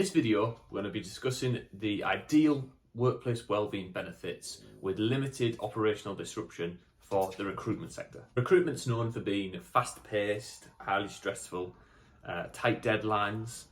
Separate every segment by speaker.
Speaker 1: This video, we're going to be discussing the ideal workplace wellbeing benefits with limited operational disruption for the recruitment sector. Recruitment's known for being fast-paced, highly stressful, tight deadlines,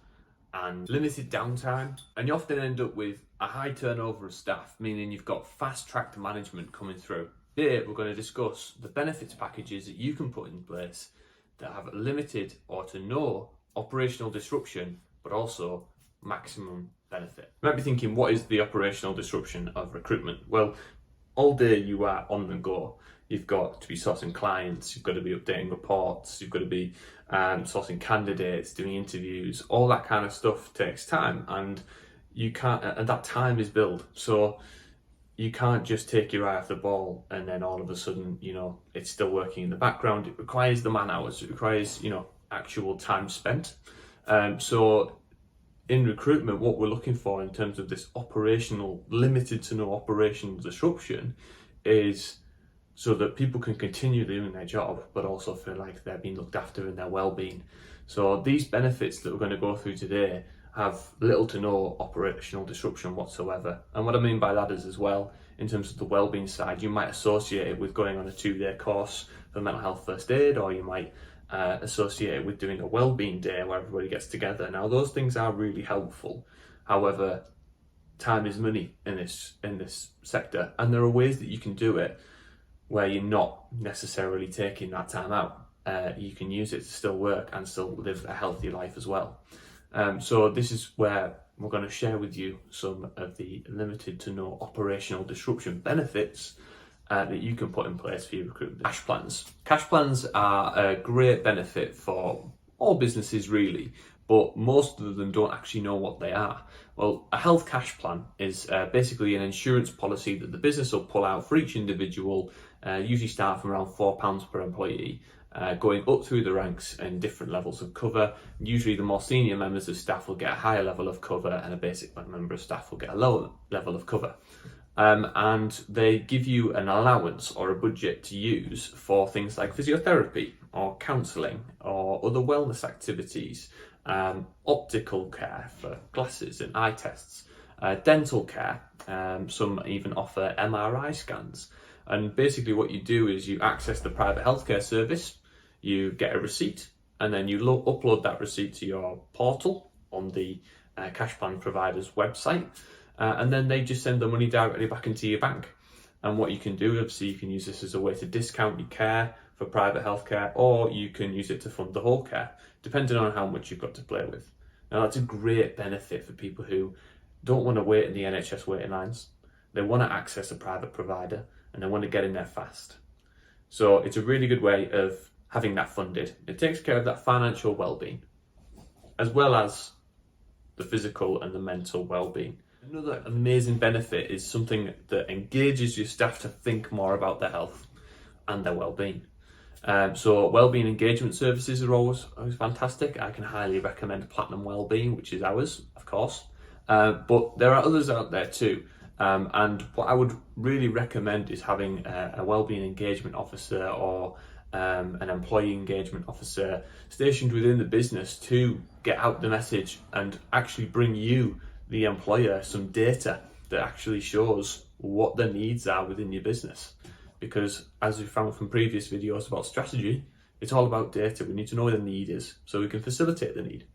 Speaker 1: and limited downtime. And you often end up with a high turnover of staff, meaning you've got fast-tracked management coming through. Here, we're going to discuss the benefits packages that you can put in place that have limited or to no operational disruption, but also maximum benefit. You might be thinking, what is the operational disruption of recruitment? Well, all day you are on the go. You've got to be sourcing clients, you've got to be updating reports, you've got to be sourcing candidates, doing interviews. All that kind of stuff takes time, and you can't, and that time is billed. So you can't just take your eye off the ball and then all of a sudden, it's still working in the background. It requires the man hours, it requires, actual time spent. So in recruitment, what we're looking for in terms of this operational, limited to no operational disruption is so that people can continue doing their job, but also feel like they're being looked after in their well-being. So these benefits that we're going to go through today have little to no operational disruption whatsoever. And what I mean by that is, as well, in terms of the wellbeing side, you might associate it with going on a 2-day course for mental health first aid, or you might associate it with doing a wellbeing day where everybody gets together. Now, those things are really helpful. However, time is money in this sector, and there are ways that you can do it where you're not necessarily taking that time out. You can use it to still work and still live a healthy life as well. So this is where we're going to share with you some of the limited to no operational disruption benefits that you can put in place for your recruitment. Cash plans. Cash plans are a great benefit for all businesses really, but most of them don't actually know what they are. Well, a health cash plan is basically an insurance policy that the business will pull out for each individual, usually start from around £4 per employee, going up through the ranks in different levels of cover. Usually the more senior members of staff will get a higher level of cover, and a basic member of staff will get a lower level of cover. And they give you an allowance or a budget to use for things like physiotherapy or counselling or other wellness activities, optical care for glasses and eye tests, dental care. Some even offer MRI scans. And basically what you do is you access the private healthcare service, you get a receipt, and then you upload that receipt to your portal on the cash plan provider's website. And then they just send the money directly back into your bank. And what you can do, obviously, you can use this as a way to discount your care for private healthcare, or you can use it to fund the whole care, depending on how much you've got to play with. Now, that's a great benefit for people who don't want to wait in the NHS waiting lines. They want to access a private provider, and they want to get in there fast. So it's a really good way of having that funded. It takes care of that financial well-being, as well as the physical and the mental well-being. Another amazing benefit is something that engages your staff to think more about their health and their well-being. So wellbeing engagement services are always fantastic. I can highly recommend Platinum Wellbeing, which is ours, of course. But there are others out there too. And what I would really recommend is having a wellbeing engagement officer or an employee engagement officer stationed within the business to get out the message and actually bring you, the employer, some data that actually shows what the needs are within your business. Because as we found from previous videos about strategy, it's all about data. We need to know where the need is so we can facilitate the need.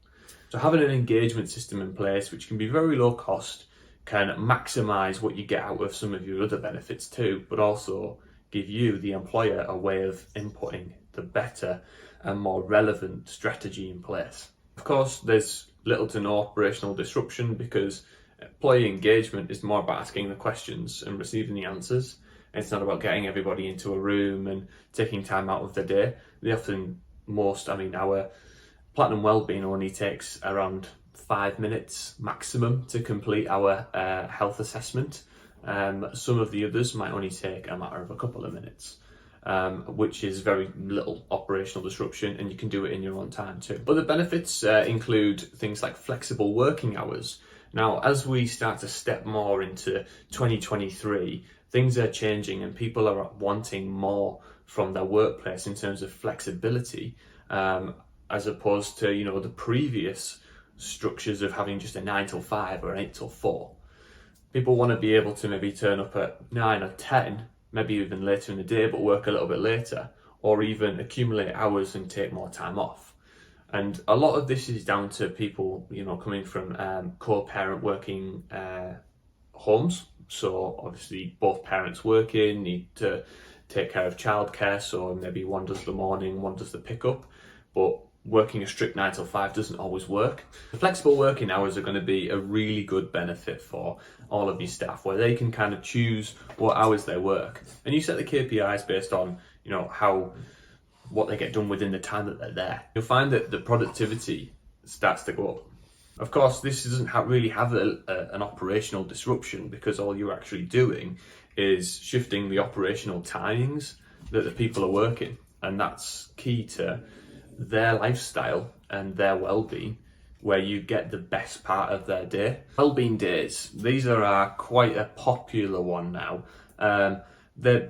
Speaker 1: So having an engagement system in place, which can be very low cost, can maximize what you get out of some of your other benefits too, but also give you, the employer, a way of inputting the better and more relevant strategy in place. Of course, there's little to no operational disruption because employee engagement is more about asking the questions and receiving the answers. It's not about getting everybody into a room and taking time out of their day. Our Platinum Wellbeing only takes around 5 minutes maximum to complete our health assessment. Some of the others might only take a matter of a couple of minutes. Which is very little operational disruption, and you can do it in your own time too. Other benefits include things like flexible working hours. Now, as we start to step more into 2023, things are changing and people are wanting more from their workplace in terms of flexibility, as opposed to, the previous structures of having just a 9 till 5 or an 8 till 4. People want to be able to maybe turn up at 9 or 10, maybe even later in the day, but work a little bit later, or even accumulate hours and take more time off. And a lot of this is down to people, coming from co-parent working homes. So obviously both parents working, need to take care of childcare, so maybe one does the morning, one does the pickup, but working a strict 9 till 5 doesn't always work. The flexible working hours are going to be a really good benefit for all of your staff, where they can kind of choose what hours they work, and you set the KPIs based on what they get done within the time that they're there. You'll find that the productivity starts to go up. Of course, this doesn't really have an operational disruption, because all you're actually doing is shifting the operational timings that the people are working, and that's key to their lifestyle and their well-being, where you get the best part of their day. Wellbeing days, these are quite a popular one now. They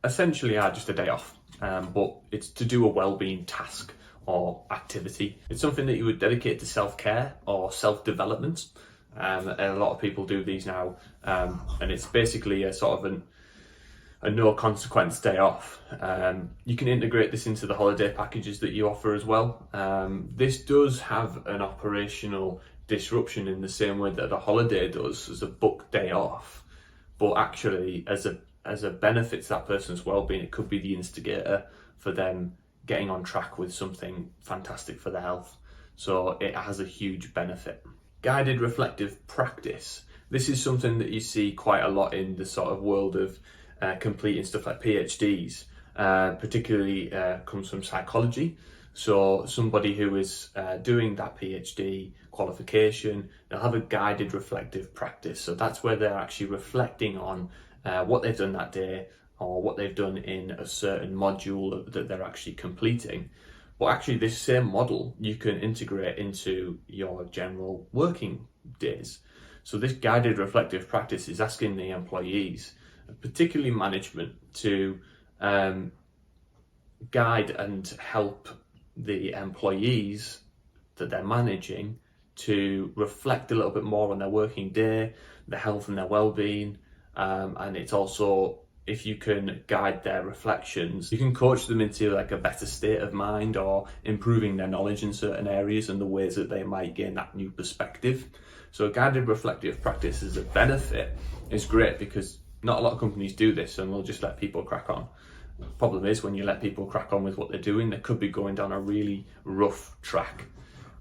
Speaker 1: essentially are just a day off, but it's to do a wellbeing task or activity. It's something that you would dedicate to self-care or self-development. And a lot of people do these now, and it's basically a sort of a no consequence day off. You can integrate this into the holiday packages that you offer as well. This does have an operational disruption in the same way that a holiday does as a booked day off, but actually as a benefit to that person's well-being, it could be the instigator for them getting on track with something fantastic for their health. So it has a huge benefit. Guided reflective practice. This is something that you see quite a lot in the sort of world of completing stuff like PhDs, particularly comes from psychology. So somebody who is doing that PhD qualification, they'll have a guided reflective practice. So that's where they're actually reflecting on what they've done that day, or what they've done in a certain module that they're actually completing. But actually this same model you can integrate into your general working days. So this guided reflective practice is asking the employees, particularly management, to guide and help the employees that they're managing to reflect a little bit more on their working day, their health and their well-being, and it's also, if you can guide their reflections, you can coach them into like a better state of mind, or improving their knowledge in certain areas and the ways that they might gain that new perspective. So a guided reflective practice as a benefit is great, because not a lot of companies do this, and they'll just let people crack on. The problem is, when you let people crack on with what they're doing, they could be going down a really rough track.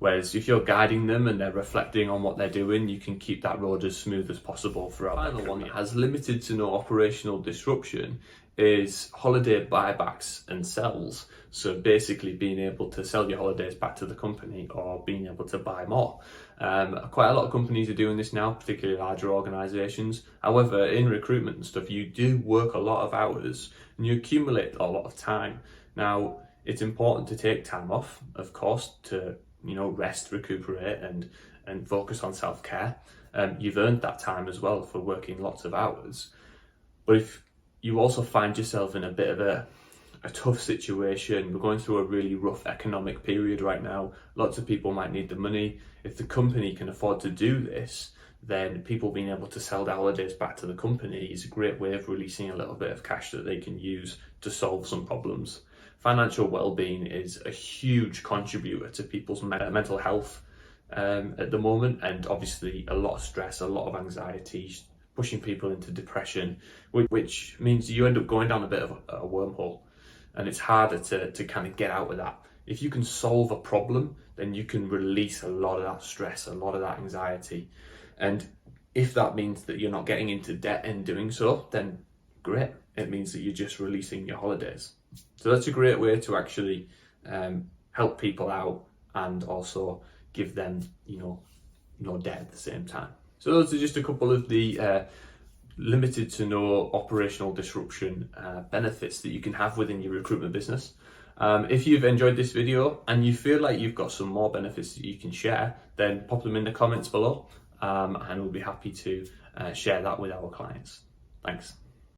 Speaker 1: Whereas if you're guiding them and they're reflecting on what they're doing, you can keep that road as smooth as possible throughout. The final one that has limited to no operational disruption is holiday buybacks and sells. So basically being able to sell your holidays back to the company, or being able to buy more. Quite a lot of companies are doing this now, particularly larger organisations. However, in recruitment and stuff, you do work a lot of hours and you accumulate a lot of time. Now, it's important to take time off, of course, to rest, recuperate, and focus on self-care. You've earned that time as well for working lots of hours. But if you also find yourself in a bit of a tough situation, we're going through a really rough economic period right now, lots of people might need the money. If the company can afford to do this, then people being able to sell their holidays back to the company is a great way of releasing a little bit of cash that they can use to solve some problems. Financial well-being is a huge contributor to people's mental health at the moment, and obviously a lot of stress, a lot of anxiety, pushing people into depression, which means you end up going down a bit of a wormhole, and it's harder to kind of get out of that. If you can solve a problem, then you can release a lot of that stress, a lot of that anxiety. And if that means that you're not getting into debt in doing so, then great. It means that you're just releasing your holidays. So that's a great way to actually help people out, and also give them, no debt at the same time. So those are just a couple of the limited to no operational disruption benefits that you can have within your recruitment business. If you've enjoyed this video and you feel like you've got some more benefits that you can share, then pop them in the comments below, and we'll be happy to share that with our clients. Thanks.